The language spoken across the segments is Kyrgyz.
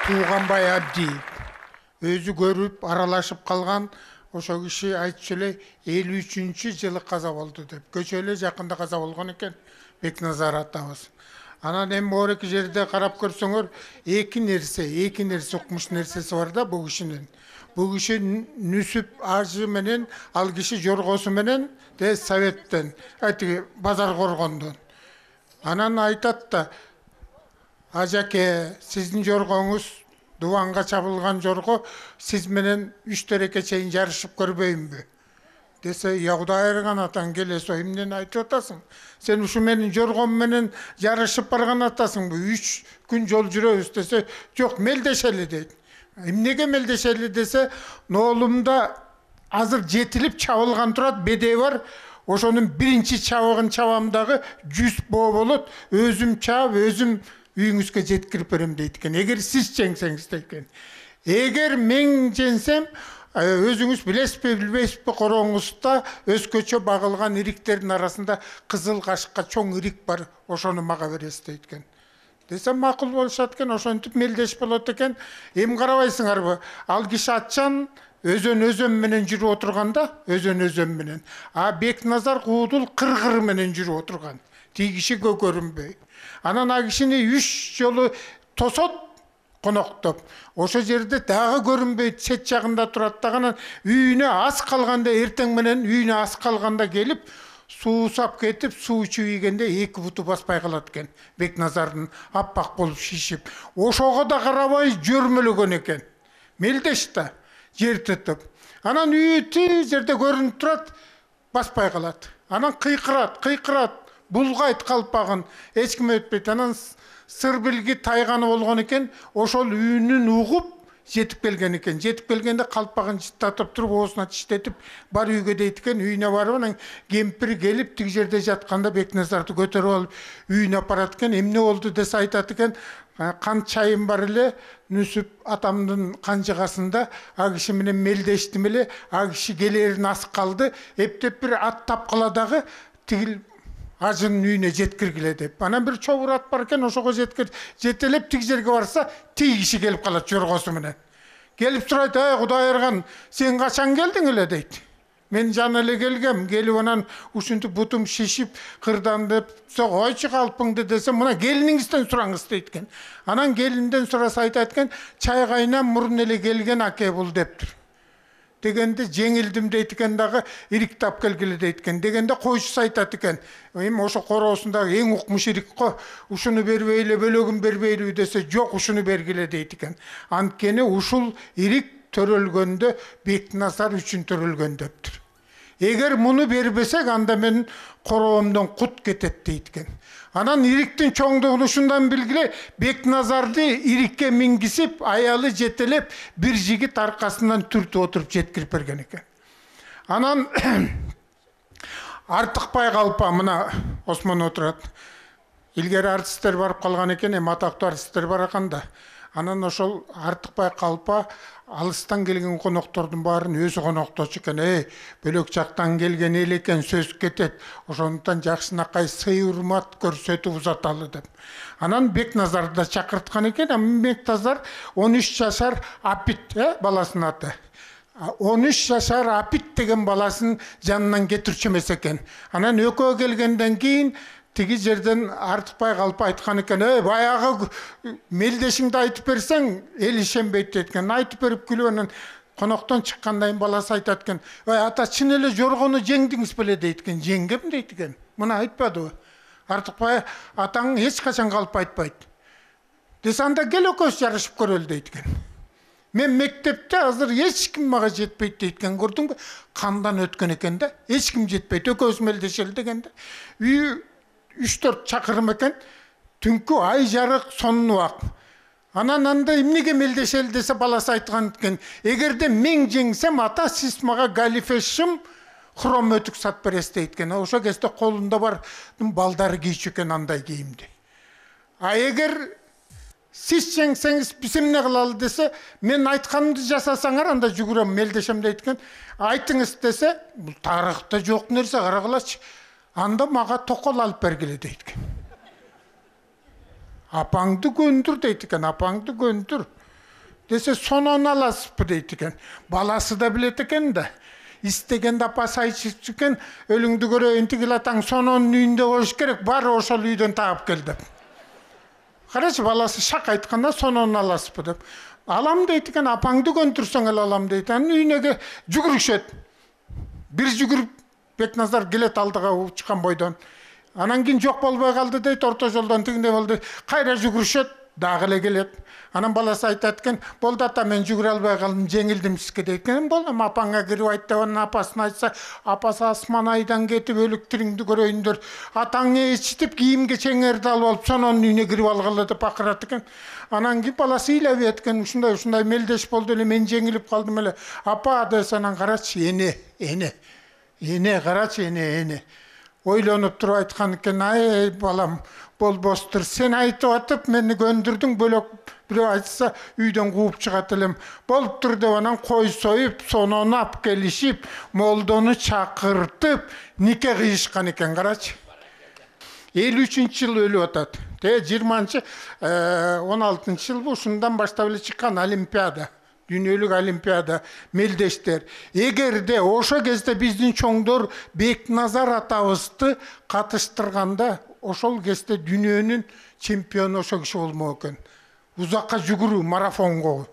Туғанбай Абдиев. Өзі көріп, аралашып қалған, ошо киши айтчу эле 53-чү жылы каза болду деп. Көчө эле жакында каза болгон экен Бекназар атабыз. Анан эми ор эки жерде карап көрсөңөр, эки нерсе укмуш нерсеси бар да бул кишинин. Бул киши Нүсүп ажы менен, ал киши жоргосу менен де Советтен, айтты базар коргондон. Анан айтат да, ажаке, сиздин жоргоңуз Дуванга чабылган жорго, сиз менен 3 тереке чейин жарышып көрбөйүнбү? Десе, я Кудай айырган атаң, келесо, эмнени айтып атасың? Сен ушу менин жоргом менен жарышып барган атасыңбы? 3 күн жол жүрөбүз десе, жок, мелдешели дейт. Эмнеге мелдешели десе, ноолумда азыр жетилип чабылган турат, бедеи бар. Ошонун биринчи чабыгын чабам дагы 100 боо болот, өзүм чаап, өзүм үйүңүзгө жеткирип берем дейт экен. Эгер сиз жеңсеңиз дейт экен. Эгер мен жеңсем, өзүңүз билесизби, билбейсизби, корооңузда өзгөчө багылган ириктердин арасында кызыл кашыкка чоң ирик бар, ошону мага бересиз дейт экен. Десем макул болушат экен, ошентип мелдеш болот экен. Эми карабайсыңарбы? Ал киши атчан өзөн менен жүрүп отурганда, өзөн менен. А Бекназар Куудул кыргыр менен жүрүп отурган. Тиги киши көрүнбөй. Анан а кишини 3 жолу тосот коноктоп. Ошо жерде дагы көрүнбөйт, сет жагында турат дагы, үйүнө ас калганда, эртең менен үйүнө ас калганда келип, суусап кетип, суу ичип ийгенде 2 буту баспай калат экен. Бекназардын аппак болуп шишип. Ошого да карабай жөрмөлөгөн экен. Мелдеш да жер тутуп. Анан үйү тиз жерде көрүнүп турат, баспай калат. Анан кыйкырат, булгайт калпагын, эч ким өтпөйт. Анан сыр билги тайганы болгон экен, ошол үйүнүн угуп жетип келген экен. Жетип келгенде калпагын жыттатып туруп, оосуна тиштетип, бар үйгө дейт экен. Үйүнө барып, анан кемпир келип, тиги жерде жатканда Бекназарды көтөрүп алып, үйүнө апарат экен. Эмне болду десе айтат экен, кан чайым бар эле, Нүсүп атамдын канжыгасында, а киши менен мелдештим эле, а киши келерин аз калды, эптеп бир ат тапкыла дагы, тигил ажынын үйүнө жеткиргиле деп. Анан бир чобур ат бар экен, ошого жетелеп тиги жерге барса, тиги киши келип калат жоргосу менен. Келип сурайт, Кудай айырган, сен качан келдиң эле дейт. Мен жана эле келгем, келип анан ушинтип бутум шишип, кырдандып, койчу калпыңды десем, мына келиниңизден сураңыз дейт экен. Анан келинден сураса айтат экен, чай кайнап мурун эле келген аке бул дептир. Дегенде жеңилдим дейт экен дагы, ирик тап келгиле дейт экен. Дегенде койчусу айтат экен, эми ошо короосундагы эң укмуш ирик го, ушуну бербейле, бөлөгүн бербейлеби десе, жок, ушуну бергиле дейт экен. Анткени ушул ирик төрөлгөндө Бекназар үчүн төрөлгөн дептир. Эгер муну бербесек, анда мен короомдон кут кетет дейт экен. Анан ириктин чоңдугун ушундан билгиле, Бекназарды ирикке мингисип, аялы жетелеп, бир жигит аркасынан түртүп отуруп жеткирип берген экен. Анан Артыкбай Калпа, мына Осмон отурат. Илгери артисттер барып калган экен, эми атактуу артисттер бараканда. Анан ошол Артыкбай Калпа алыстан келген коноктордун баарын өзү конокточу экен. Бөлөк жактан келген эл экен, сөз кетет. Ошондуктан жакшынакай сый урмат көрсөтүп узаталы деп. Анан Бекназарды да чакырткан экен. Бекназар 13 жашар Апит, баласынын аты. 13 жашар Апит деген баласын жанынан кетирчү эмес экен. Анан экөө келгенден кийин тиги жерден Артыкбай Калпа айткан экен, баягы мелдешиңди айтып берсең, эл ишенбейт дейт экен. Айтып берип күлүп, анан коноктон чыккандан кийин баласы айтат экен, ата чын эле жоргону жеңдиңиз беле дейт экен. Жеңгем дейт экен. Мына айтпадыбы? Артыкбай атаң эч качан калып айтпайт. Десе, анда кел экөөбүз жарышып көрөлү дейт экен. Мен мектепте азыр эч ким мага жетпейт дейт экен. Көрдүңбү? Кандан өткөн экен да. Эч ким жетпейт. Экөөбүз мелдешели дегенде. Үй 3-4 чакырым экен. Түнкү ай жарык, сонун убак. Анан анда эмнеге мелдешели десе, баласы айткан экен. Эгерде мен жеңсем, ата сиз мага галифе шым, хром өтүк сатып бересиз дейт экен. Ошо кезде колунда бар балдары кийчү экен андай кийимди. А эгер сиз жеңсеңиз, биз эмне кылалы десе, мен айтканымды жасасаңар, анда жүгүрөм, мелдешем дейт экен. Айтыңыз десе, бул тарыхта жок нерсе, карагылачы. Анда мага токол алып бергиле дейт экен. Апаңды көндүр дейт экен, апаңды көндүр. десе сонон аласызбы дейт экен. Баласы да билет экен да. Истегенде апасы айтып экен, өлүңдү көрөйүн тигил атаң сононун үйүндө болуш керек, бар ошол үйдөн таап кел деп. Карачы, баласы шак айтканда сононун аласызбы деп. Алам дейт экен, апаңды көндүрсөң эле алам дейт. Анын үйүнө жүгүрүшөт. Бир жүгүрүп Бекназар келет алдыга чыккан бойдон. Анан кийин жок болбой калды дейт, орто жолдон тигине болду. Кайра жүгүрүшөт, дагы эле келет. Анан баласы айтат экен, болду ата, мен жүгүрө албай калдым, жеңилдим сизге дейт экен. Болдум, апаңа кирип айт деп анын апасына айтса, апасы асман айдан кетип өлүктүрүңдү көрөйүндөр. Атаң ичитип кийим кечеңерди алып алып, сонун үйүнө кирип алгыла деп акырат экен. Анан кийин баласы ыйлап эткен, ушундай мелдеш болду эле, мен жеңилип калдым эле. Апа десе, анан карачы, эне карачы, эне. Ойлонуп туруп айткан экен, ай балам, болбостур, сен айтып атып мени көндүрдүң, бөлөк бирөө айтса үйдөн кууп чыгат элем. Болуптур деп анан кой союп, сонону алып келишип, молдону чакыртып, нике кыйышкан экен, карачы. 53-жыл өлүп атат. 16-жыл ушундан баштап эле чыккан олимпиада. Дүйнөлүк олимпиада, мелдештер. Эгерде ошо кезде биздин чоңдор Бекназар атабызды катыштырганда, ошол кезде дүйнөнүн чемпиону ошо киши болмок экен. Узакка жүгүрүү, марафонго.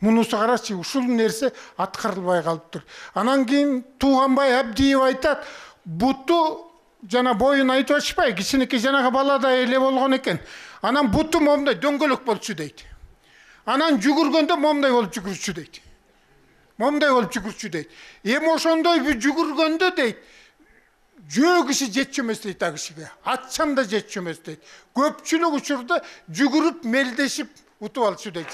Мунусу карачы, ушул нерсе аткарылбай калыптыр. Анан кийин Тууганбай Абдиев айтат, буту жана боюн айтып атышпай, кичинекей жанагы баладай эле болгон экен. Анан буту момундай дөңгөлөк болчу дейт. Анан жүгүргөндө момундай болуп жүгүрчү дейт. Эми ошондой жүгүргөндө дейт, жөө киши жетчү эмес дейт а кишиге. Атчан да жетчү эмес дейт. Көпчүлүк учурда жүгүрүп мелдешип утуп алчу дейт.